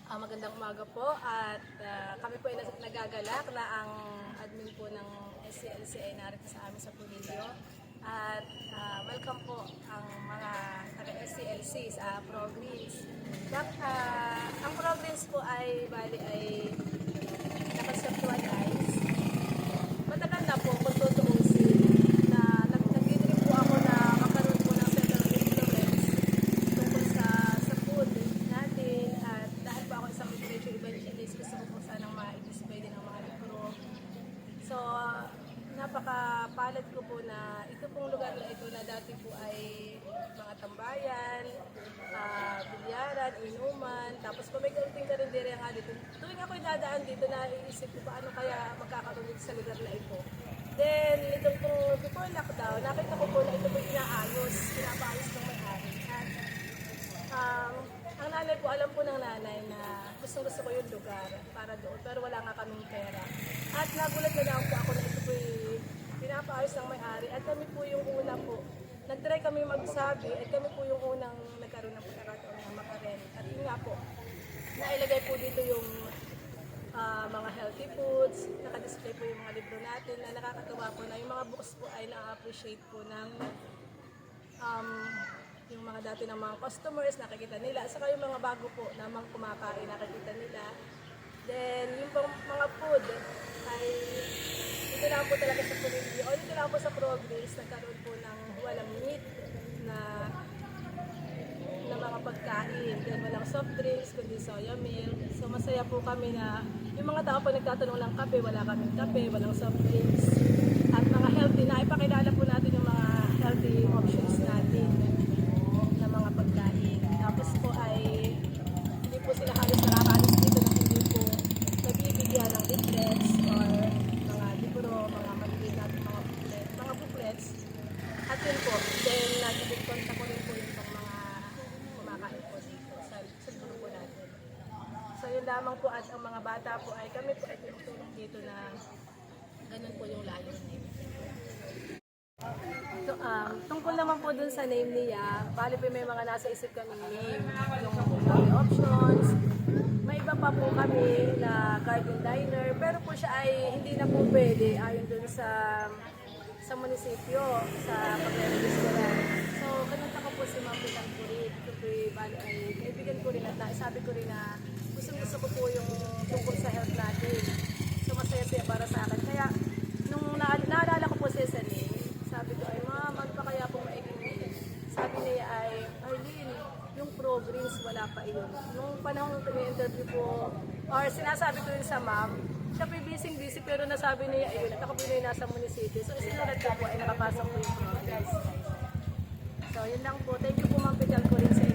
Magandang umaga po at kami po ay nagagalak na ang admin po ng SCLC ay narito sa amin sa Pulilio. At welcome po ang mga taga-SCLC sa Progress. Ang Progress po ay nakaseptualize. Matagal na po kung tutuusin na nag-dream po ako na magkaroon po ng center of influence tungkol sa food natin. At dahil po ako isang literature evangelist, gusto ko po sanang ma-display din ang mga libro. So, napakapalad ko po na ito pong lugar na ito na dati po ay mga tambayan, bilyaran, inuman, tapos po may kaunting karinderiya nga dito. Tuwing ako'y dadaan dito, naiisip ko paano kaya magkakaroon dito sa lugar na ito. Then, ito po, before lockdown, nakita ko po na ito po pinapaayos ng may-ari. At ang nanay po, alam po ng nanay na gusto ko yung lugar para doon, pero wala nga kaming pera. At nagulat na lang po ako na ito po pinapaayos ng may-ari. At kami po yung una po, nag-try kami magsabi, at kami po yung unang nagkaroon ng pagkakataon na makarent. At yun nga po, nailagay po dito yung mga healthy foods, nakadisplay po yung mga libro natin na nakakatawa po na yung mga books po ay na-appreciate po ng yung mga dati ng mga customers, nakikita nila. Saka yung mga bago po na mga kumakain, nakikita nila. Then, yung mga food ay dito lang po talaga sa Pulilio. O dito lang po sa Progress, nagkaroon po ng walang meat na mga pagkain. Then, walang soft drinks, kundi soya milk. So, masaya po kami na yung mga tao po nagtatanong ng kape, wala kaming kape, walang soft drinks. At mga healthy na, ipakilala po natin yung mga healthy options natin na mga pagkain. Tapos po ay hindi po sila halos nakakaalis dito na hindi po nagbibigyan ng leaflets or mga libro, mga maliliit natin mga booklets. At yun po, then nag-contact ko rin po yung mga kumakain po dito sa grupo natin. So yun lamang po at ang mga bata po ay kami po ay tutulong dito na ganun po yung layunin. Tungkol naman po dun sa name niya, bali po may mga nasa isip kami name, yung mga options. May iba pa po kami na garden diner, pero po siya ay hindi na po pwede ayon dun sa munisipyo, sa pag-restaurant. So, kanunta ko po si Ma'am Pitang Purit. Ito po bali ay kaibigan ko rin at sabi ko rin na gusto ko po yung tungkol sa health natin. So, masaya-saya para sa akin. Kaya, nung naalala ko po siya sa name, sabi ko ay, Ma'am, ano pa kaya pong maiging? Sabi niya ay, Arlene, yung Progress wala pa iyon. Nung panahon ko interview po, or sinasabi ko rin sa Ma'am, siya po busy pero nasabi niya ayun, at ako po yung nasa munisipyo. So isinulat ko po ay nakapasok po yung Progress. So yun lang po. Thank you po Ma'am Pital ko rin sa